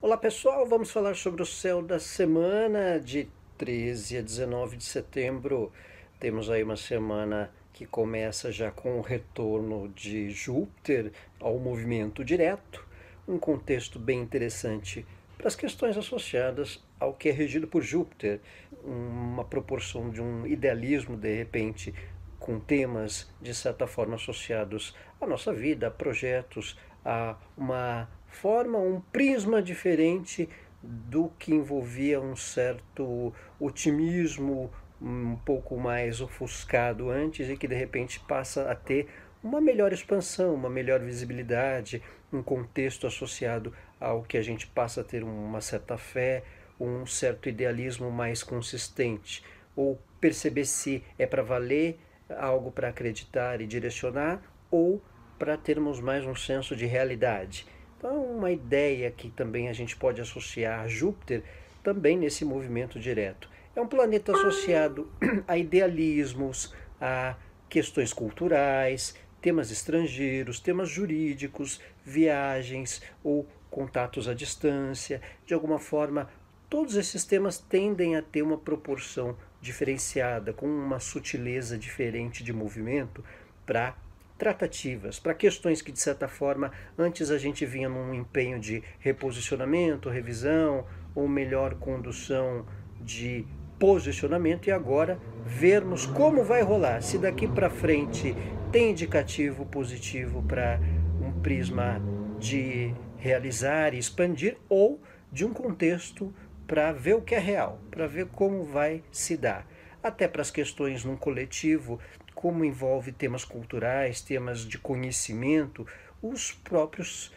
Olá pessoal, vamos falar sobre o céu da semana de 13 a 19 de setembro. Temos aí uma semana que começa já com o retorno de Júpiter ao movimento direto, um contexto bem interessante para as questões associadas ao que é regido por Júpiter, uma proporção de um idealismo de repente com temas de certa forma associados à nossa vida, a projetos, a uma forma, um prisma diferente do que envolvia um certo otimismo um pouco mais ofuscado antes e que de repente passa a ter uma melhor expansão, uma melhor visibilidade, um contexto associado ao que a gente passa a ter uma certa fé, um certo idealismo mais consistente, ou perceber se é para valer algo para acreditar e direcionar ou para termos mais um senso de realidade. Então, uma ideia que também a gente pode associar a Júpiter também nesse movimento direto. É um planeta associado a idealismos, a questões culturais, temas estrangeiros, temas jurídicos, viagens ou contatos à distância. De alguma forma, todos esses temas tendem a ter uma proporção diferenciada, com uma sutileza diferente de movimento para tratativas, para questões que de certa forma antes a gente vinha num empenho de reposicionamento, revisão ou melhor condução de posicionamento e agora vermos como vai rolar, se daqui para frente tem indicativo positivo para um prisma de realizar e expandir ou de um contexto para ver o que é real, para ver como vai se dar. Até para as questões num coletivo, como envolve temas culturais, temas de conhecimento, os próprios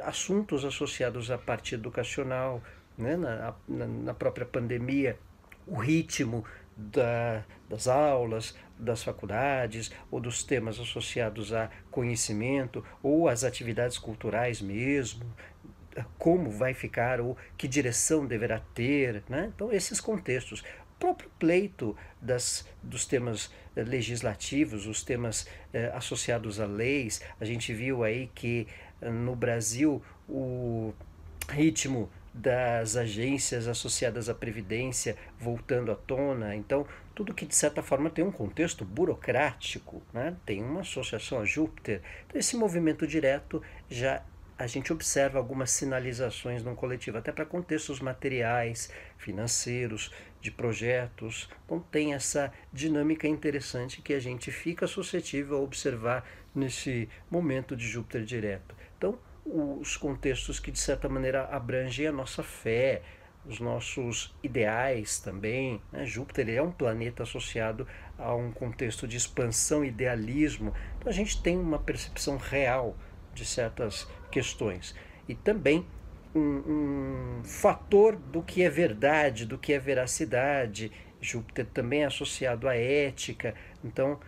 assuntos associados à parte educacional, né, na própria pandemia, o ritmo das aulas, das faculdades, ou dos temas associados a conhecimento, ou as atividades culturais mesmo, como vai ficar ou que direção deverá ter, né? Então esses contextos, o próprio pleito dos temas legislativos, os temas associados a leis, a gente viu aí que no Brasil o ritmo das agências associadas à previdência voltando à tona, então tudo que de certa forma tem um contexto burocrático, né? Tem uma associação a Júpiter, então esse movimento direto já a gente observa algumas sinalizações no coletivo, até para contextos materiais, financeiros, de projetos. Então tem essa dinâmica interessante que a gente fica suscetível a observar nesse momento de Júpiter direto. Então, os contextos que de certa maneira abrangem a nossa fé, os nossos ideais também, né? Júpiter é um planeta associado a um contexto de expansão, idealismo. Então a gente tem uma percepção real de certas questões. E também um fator do que é verdade, do que é veracidade. Júpiter também é associado à ética, então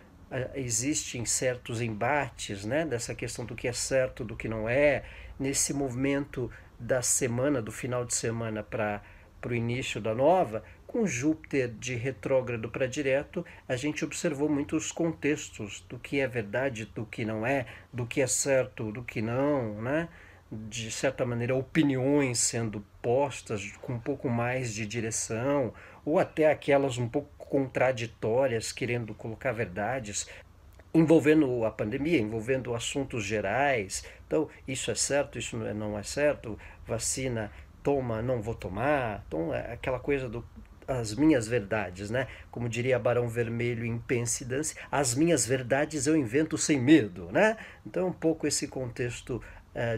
existem certos embates, né, dessa questão do que é certo, do que não é. Nesse movimento da semana, do final de semana para o início da nova, com Júpiter de retrógrado para direto, a gente observou muitos contextos do que é verdade, do que não é, do que é certo, do que não, né? De certa maneira, opiniões sendo postas com um pouco mais de direção, ou até aquelas um pouco contraditórias, querendo colocar verdades, envolvendo a pandemia, envolvendo assuntos gerais. Então, isso é certo, isso não é certo, vacina toma, não vou tomar. Então, é aquela coisa do as minhas verdades, né? Como diria Barão Vermelho em Pense e Dance, as minhas verdades eu invento sem medo, né? Então, um pouco esse contexto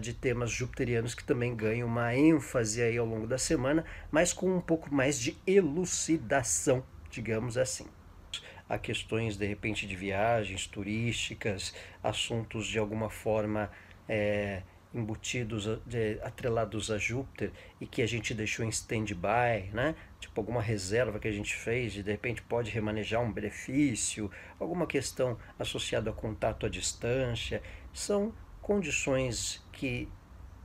de temas jupiterianos que também ganham uma ênfase aí ao longo da semana, mas com um pouco mais de elucidação, digamos assim. A questões de repente de viagens turísticas, assuntos de alguma forma embutidos, atrelados a Júpiter e que a gente deixou em stand-by, né? Tipo alguma reserva que a gente fez e de repente pode remanejar um benefício, alguma questão associada a contato à distância, são condições que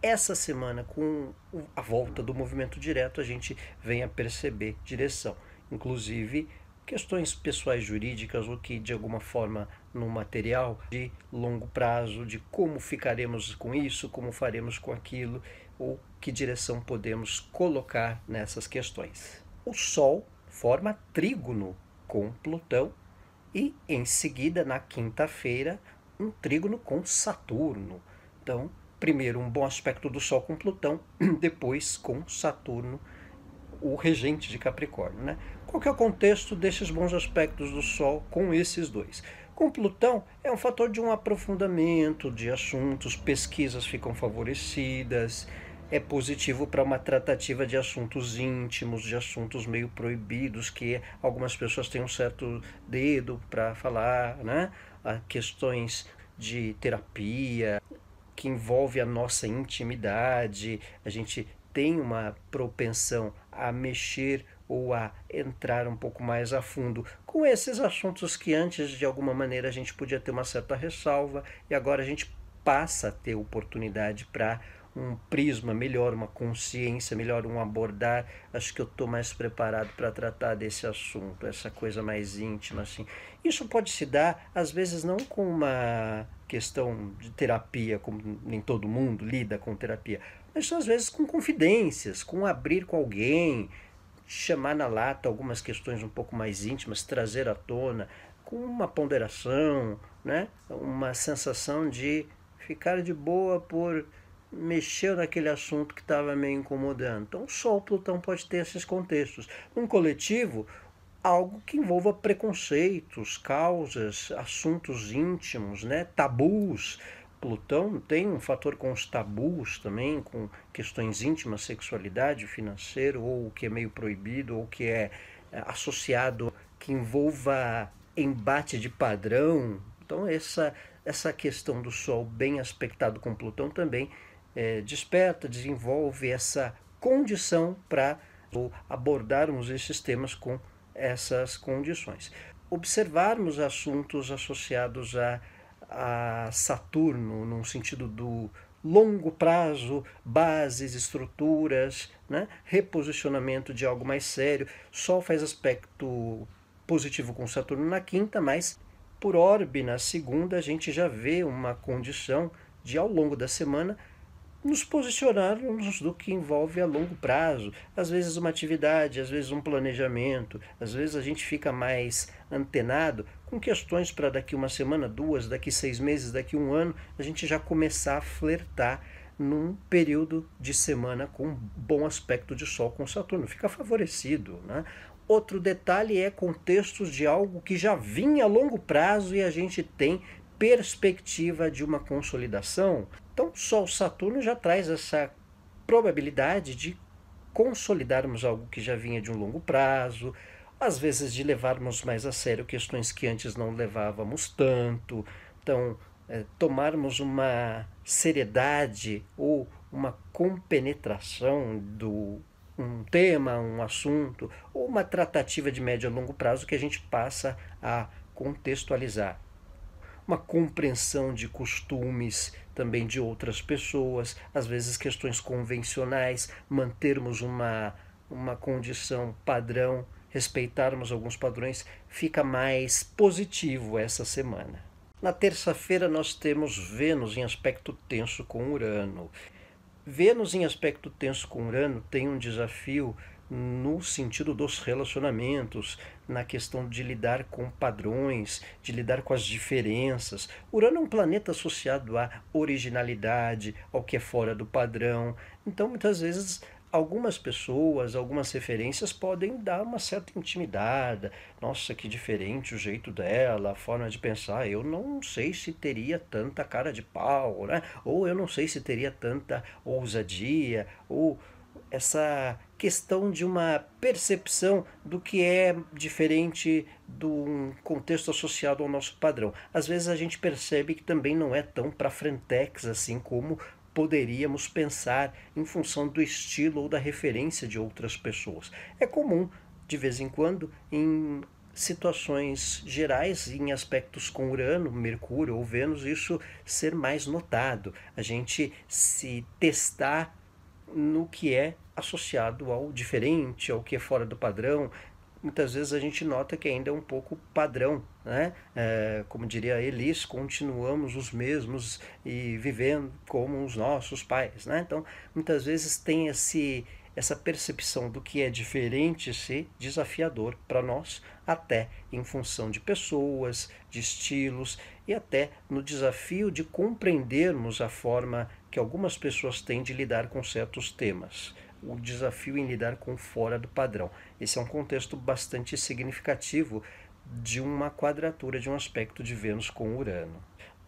essa semana, com a volta do movimento direto, a gente vem a perceber direção. Inclusive, questões pessoais jurídicas, ou que de alguma forma no material de longo prazo, de como ficaremos com isso, como faremos com aquilo, ou que direção podemos colocar nessas questões. O Sol forma trígono com Plutão e, em seguida, na quinta-feira, um trígono com Saturno. Então, primeiro um bom aspecto do Sol com Plutão, depois com Saturno, o regente de Capricórnio, né? Qual que é o contexto desses bons aspectos do Sol com esses dois? Com Plutão, é um fator de um aprofundamento de assuntos, pesquisas ficam favorecidas, é positivo para uma tratativa de assuntos íntimos, de assuntos meio proibidos, que algumas pessoas têm um certo dedo para falar, né? Questões de terapia, que envolve a nossa intimidade, a gente tem uma propensão a mexer ou a entrar um pouco mais a fundo com esses assuntos que antes de alguma maneira a gente podia ter uma certa ressalva e agora a gente passa a ter oportunidade para um prisma melhor, uma consciência melhor, um abordar. Acho que eu estou mais preparado para tratar desse assunto, essa coisa mais íntima, assim. Isso pode se dar, às vezes, não com uma questão de terapia, como nem todo mundo lida com terapia, mas às vezes com confidências, com abrir com alguém, chamar na lata algumas questões um pouco mais íntimas, trazer à tona, com uma ponderação, né? Uma sensação de ficar de boa por mexer naquele assunto que estava meio incomodando. Então, só o Plutão pode ter esses contextos. Num coletivo, algo que envolva preconceitos, causas, assuntos íntimos, né? Tabus. Plutão tem um fator com os tabus também, com questões íntimas, sexualidade, financeiro, ou o que é meio proibido, ou o que é associado, que envolva embate de padrão. Então essa questão do Sol bem aspectado com Plutão também desperta, desenvolve essa condição para abordarmos esses temas com essas condições. Observarmos assuntos associados a Saturno, no sentido do longo prazo, bases, estruturas, né? Reposicionamento de algo mais sério. Sol faz aspecto positivo com Saturno na quinta, mas por orbe na segunda a gente já vê uma condição de, ao longo da semana, nos posicionarmos do que envolve a longo prazo. Às vezes uma atividade, às vezes um planejamento, às vezes a gente fica mais antenado com questões para daqui uma semana, duas, daqui 6 meses, daqui um ano, a gente já começar a flertar num período de semana com bom aspecto de Sol com Saturno. Fica favorecido, né? Outro detalhe é contextos de algo que já vinha a longo prazo e a gente tem perspectiva de uma consolidação. Então, Sol-Saturno já traz essa probabilidade de consolidarmos algo que já vinha de um longo prazo, às vezes de levarmos mais a sério questões que antes não levávamos tanto. Então, tomarmos uma seriedade ou uma compenetração do um tema, um assunto, ou uma tratativa de médio a longo prazo que a gente passa a contextualizar. Uma compreensão de costumes também de outras pessoas, às vezes questões convencionais, mantermos uma condição padrão, respeitarmos alguns padrões, fica mais positivo essa semana. Na terça-feira nós temos Vênus em aspecto tenso com Urano. Vênus em aspecto tenso com Urano tem um desafio no sentido dos relacionamentos, na questão de lidar com padrões, de lidar com as diferenças. Urano é um planeta associado à originalidade, ao que é fora do padrão. Então, muitas vezes, algumas pessoas, algumas referências podem dar uma certa intimidade. Nossa, que diferente o jeito dela, a forma de pensar. Eu não sei se teria tanta cara de pau, né? Ou eu não sei se teria tanta ousadia, ou essa questão de uma percepção do que é diferente de um contexto associado ao nosso padrão. Às vezes a gente percebe que também não é tão para frentex assim como poderíamos pensar em função do estilo ou da referência de outras pessoas. É comum, de vez em quando, em situações gerais, em aspectos com Urano, Mercúrio ou Vênus, isso ser mais notado. A gente se testar no que é associado ao diferente, ao que é fora do padrão, muitas vezes a gente nota que ainda é um pouco padrão, né? Como diria Elis, continuamos os mesmos e vivendo como os nossos pais, né? Então, muitas vezes tem essa percepção do que é diferente ser desafiador para nós, até em função de pessoas, de estilos e até no desafio de compreendermos a forma que algumas pessoas têm de lidar com certos temas. O desafio em lidar com fora do padrão. Esse é um contexto bastante significativo de uma quadratura de um aspecto de Vênus com Urano.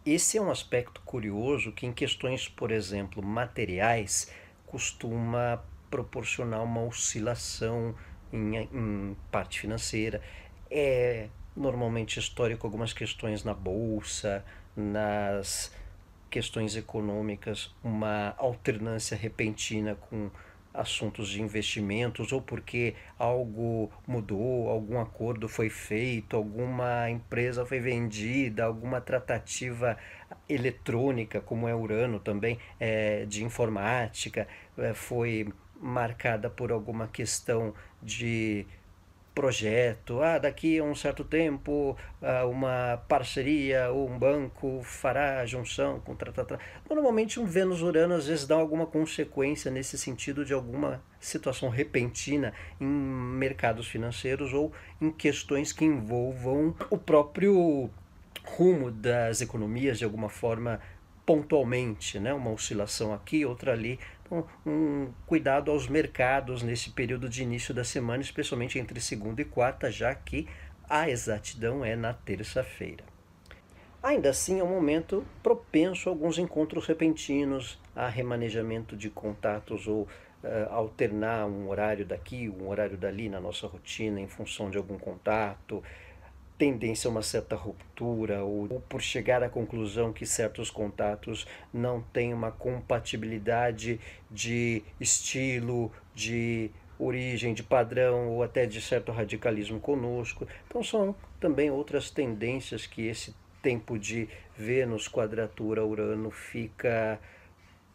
Esse é um aspecto curioso que, em questões, por exemplo, materiais, costuma proporcionar uma oscilação em parte financeira. É normalmente histórico algumas questões na bolsa, nas questões econômicas, uma alternância repentina com assuntos de investimentos, ou porque algo mudou, algum acordo foi feito, alguma empresa foi vendida, alguma tratativa eletrônica, como é Urano também, de informática, foi marcada por alguma questão de projeto, daqui a um certo tempo uma parceria ou um banco fará a junção com Normalmente um Vênus-Urano às vezes dá alguma consequência nesse sentido de alguma situação repentina em mercados financeiros ou em questões que envolvam o próprio rumo das economias de alguma forma pontualmente, né? Uma oscilação aqui, outra ali. Então, um cuidado aos mercados nesse período de início da semana, especialmente entre segunda e quarta, já que a exatidão é na terça-feira. Ainda assim, é um momento propenso a alguns encontros repentinos, a remanejamento de contatos ou alternar um horário daqui, um horário dali na nossa rotina em função de algum contato, tendência a uma certa ruptura ou por chegar à conclusão que certos contatos não têm uma compatibilidade de estilo, de origem, de padrão ou até de certo radicalismo conosco. Então são também outras tendências que esse tempo de Vênus quadratura Urano fica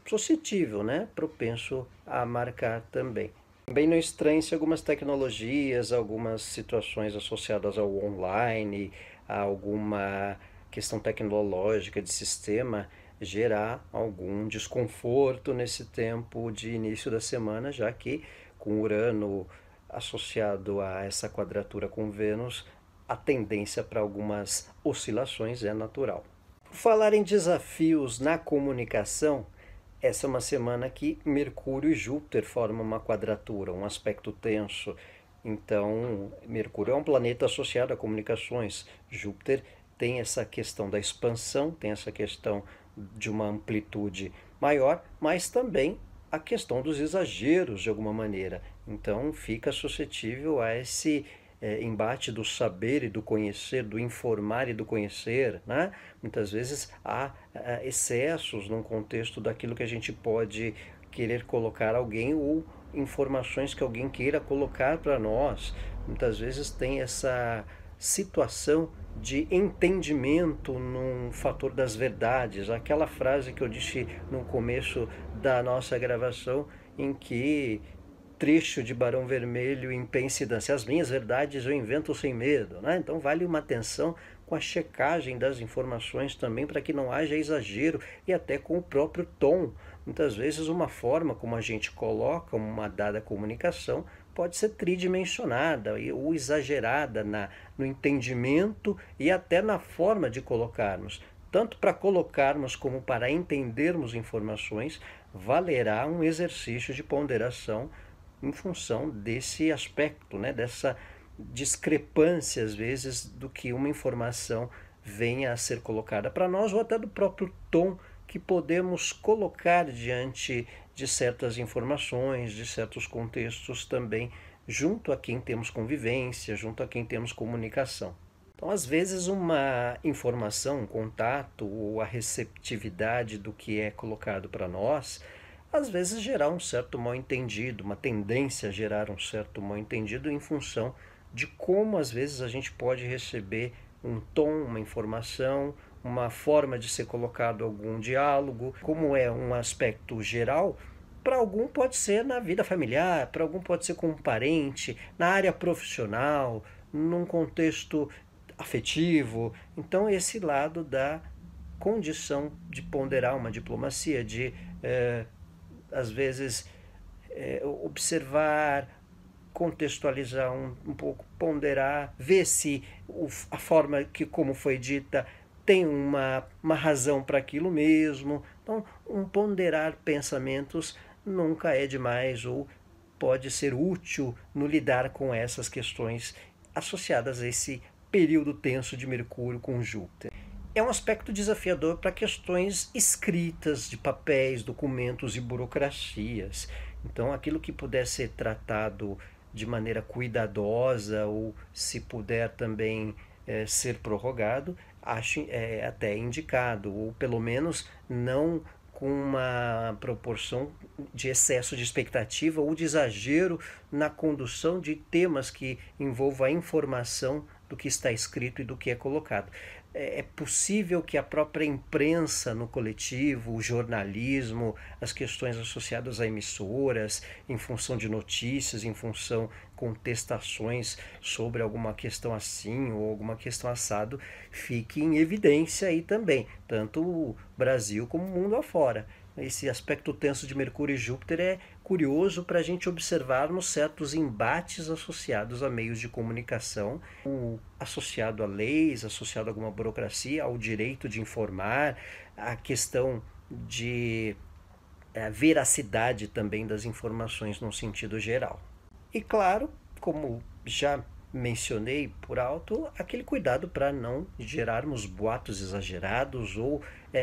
suscetível, né? Propenso a marcar também. Também não estranhe-se algumas tecnologias, algumas situações associadas ao online, a alguma questão tecnológica de sistema gerar algum desconforto nesse tempo de início da semana, já que com Urano associado a essa quadratura com Vênus, a tendência para algumas oscilações é natural. Por falar em desafios na comunicação, essa é uma semana que Mercúrio e Júpiter formam uma quadratura, um aspecto tenso. Então, Mercúrio é um planeta associado a comunicações. Júpiter tem essa questão da expansão, tem essa questão de uma amplitude maior, mas também a questão dos exageros de alguma maneira. Então, fica suscetível a esse embate do saber e do conhecer, do informar e do conhecer, né? Muitas vezes há excessos num contexto daquilo que a gente pode querer colocar alguém ou informações que alguém queira colocar para nós. Muitas vezes tem essa situação de entendimento num fator das verdades. Aquela frase que eu disse no começo da nossa gravação, em que trecho de Barão Vermelho em Pensidância. As minhas verdades eu invento sem medo, né? Então vale uma atenção com a checagem das informações também para que não haja exagero e até com o próprio tom. Muitas vezes uma forma como a gente coloca uma dada comunicação pode ser tridimensionada ou exagerada no entendimento e até na forma de colocarmos. Tanto para colocarmos como para entendermos informações, valerá um exercício de ponderação em função desse aspecto, né, dessa discrepância, às vezes, do que uma informação venha a ser colocada para nós, ou até do próprio tom que podemos colocar diante de certas informações, de certos contextos também, junto a quem temos convivência, junto a quem temos comunicação. Então, às vezes, uma informação, um contato ou a receptividade do que é colocado para nós às vezes gerar um certo mal-entendido, uma tendência a gerar um certo mal-entendido em função de como às vezes a gente pode receber um tom, uma informação, uma forma de ser colocado algum diálogo. Como é um aspecto geral, para algum pode ser na vida familiar, para algum pode ser com um parente, na área profissional, num contexto afetivo. Então, esse lado da condição de ponderar uma diplomacia, de, às vezes, observar, contextualizar um pouco, ponderar, ver se a forma que como foi dita tem uma razão para aquilo mesmo. Então, um ponderar pensamentos nunca é demais ou pode ser útil no lidar com essas questões associadas a esse período tenso de Mercúrio com Júpiter. É um aspecto desafiador para questões escritas de papéis, documentos e burocracias. Então, aquilo que puder ser tratado de maneira cuidadosa ou, se puder também ser prorrogado, acho até indicado, ou pelo menos não com uma proporção de excesso de expectativa ou de exagero na condução de temas que envolvam a informação do que está escrito e do que é colocado. É possível que a própria imprensa no coletivo, o jornalismo, as questões associadas a emissoras, em função de notícias, em função de contestações sobre alguma questão assim ou alguma questão assado, fique em evidência aí também, tanto o Brasil como o mundo afora. Esse aspecto tenso de Mercúrio e Júpiter é curioso para a gente observarmos certos embates associados a meios de comunicação, associado a leis, associado a alguma burocracia, ao direito de informar, a questão de veracidade também das informações num sentido geral. E claro, como já mencionei por alto, aquele cuidado para não gerarmos boatos exagerados ou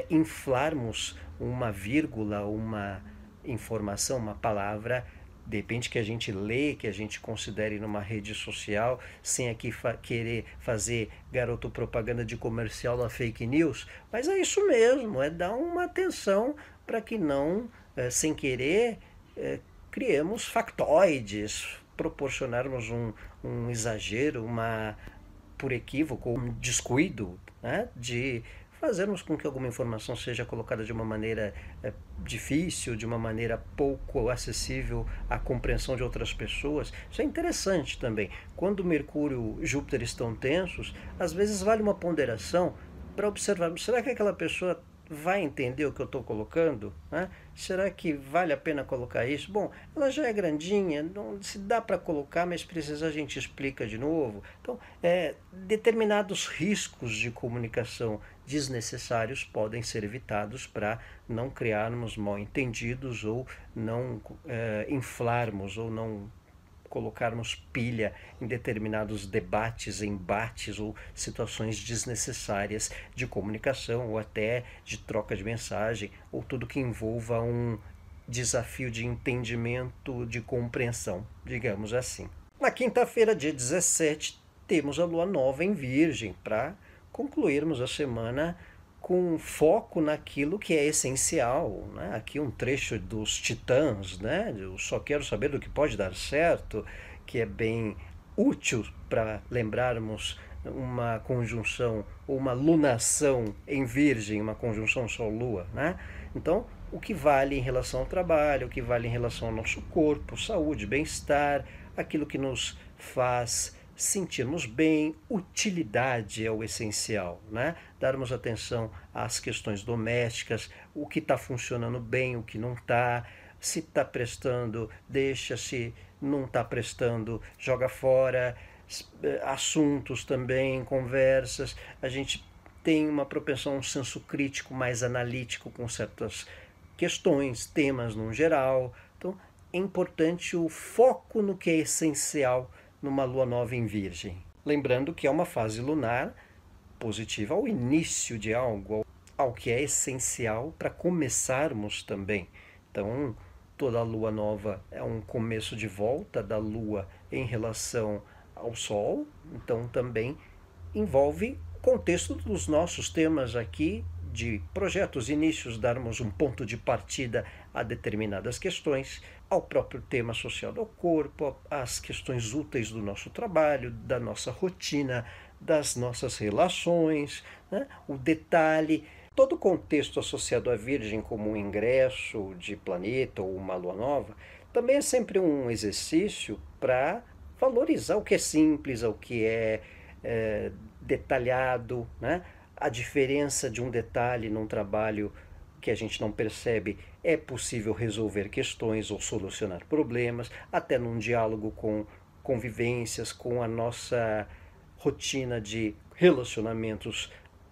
inflarmos uma vírgula, uma informação, uma palavra, de repente que a gente lê, que a gente considere numa rede social, sem aqui querer fazer garoto propaganda de comercial da fake news, mas é isso mesmo, é dar uma atenção para que não, sem querer, criemos factoides, proporcionarmos um exagero, por equívoco, um descuido, né, de fazermos com que alguma informação seja colocada de uma maneira difícil, de uma maneira pouco acessível à compreensão de outras pessoas. Isso é interessante também. Quando Mercúrio e Júpiter estão tensos, às vezes vale uma ponderação para observarmos, será que aquela pessoa vai entender o que eu estou colocando? Né? Será que vale a pena colocar isso? Bom, ela já é grandinha, não se dá para colocar, mas precisa a gente explica de novo. Então, determinados riscos de comunicação desnecessários podem ser evitados para não criarmos mal-entendidos ou não inflarmos ou não colocarmos pilha em determinados debates, embates ou situações desnecessárias de comunicação ou até de troca de mensagem ou tudo que envolva um desafio de entendimento, de compreensão, digamos assim. Na quinta-feira, dia 17, temos a lua nova em Virgem para concluirmos a semana com foco naquilo que é essencial, né? Aqui um trecho dos Titãs, né? Eu só quero saber do que pode dar certo, que é bem útil para lembrarmos uma conjunção, uma lunação em Virgem, uma conjunção Sol-Lua, né? Então, o que vale em relação ao trabalho, o que vale em relação ao nosso corpo, saúde, bem-estar, aquilo que nos faz sentirmos bem, utilidade é o essencial, né? Darmos atenção às questões domésticas, o que está funcionando bem, o que não está, se está prestando, deixa, se não está prestando, joga fora, assuntos também, conversas, a gente tem uma propensão a um senso crítico mais analítico com certas questões, temas no geral, então é importante o foco no que é essencial numa lua nova em Virgem. Lembrando que é uma fase lunar positiva ao início de algo, ao que é essencial para começarmos também. Então, toda a lua nova é um começo de volta da lua em relação ao Sol, então também envolve o contexto dos nossos temas aqui de projetos, inícios, darmos um ponto de partida a determinadas questões, ao próprio tema social do corpo, às questões úteis do nosso trabalho, da nossa rotina, das nossas relações, né? O detalhe, Todo o contexto associado à Virgem, como um ingresso de planeta ou uma lua nova, também é sempre um exercício para valorizar o que é simples, o que é detalhado, né? A diferença de um detalhe num trabalho que a gente não percebe, é possível resolver questões ou solucionar problemas, até num diálogo com convivências, com a nossa rotina de relacionamentos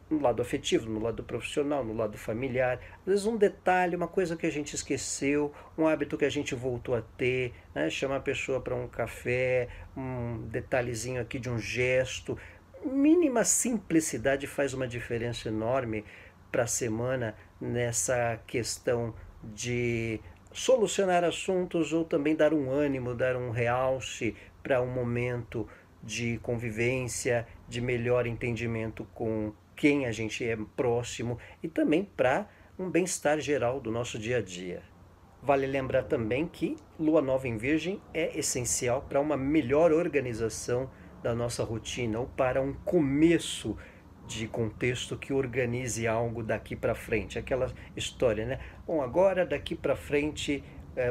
no lado afetivo, no lado profissional, no lado familiar. Às vezes um detalhe, uma coisa que a gente esqueceu, um hábito que a gente voltou a ter, né? Chamar a pessoa para um café, um detalhezinho aqui de um gesto. Mínima simplicidade faz uma diferença enorme para a semana nessa questão de solucionar assuntos ou também dar um ânimo, dar um realce para um momento de convivência, de melhor entendimento com quem a gente é próximo e também para um bem-estar geral do nosso dia a dia. Vale lembrar também que Lua Nova em Virgem é essencial para uma melhor organização da nossa rotina ou para um começo de contexto que organize algo daqui para frente. Aquela história, né? Bom, agora daqui para frente,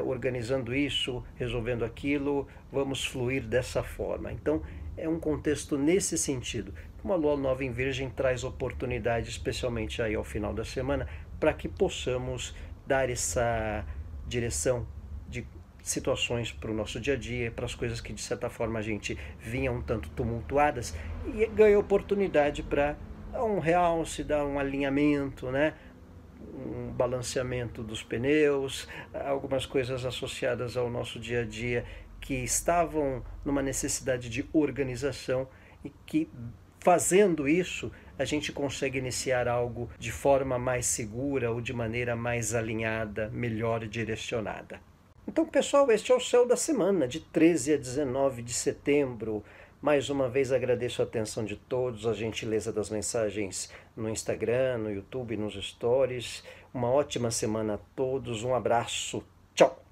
organizando isso, resolvendo aquilo, vamos fluir dessa forma. Então, é um contexto nesse sentido. Uma lua nova em Virgem traz oportunidade, especialmente aí ao final da semana, para que possamos dar essa direção de situações para o nosso dia a dia, para as coisas que de certa forma a gente vinha um tanto tumultuadas, e ganha oportunidade para dar um realce, dar um alinhamento, né? Um balanceamento dos pneus, algumas coisas associadas ao nosso dia a dia que estavam numa necessidade de organização e que, fazendo isso, a gente consegue iniciar algo de forma mais segura ou de maneira mais alinhada, melhor direcionada. Então, pessoal, este é o Céu da Semana, de 13 a 19 de setembro. Mais uma vez agradeço a atenção de todos, a gentileza das mensagens no Instagram, no YouTube, nos stories. Uma ótima semana a todos, um abraço, tchau!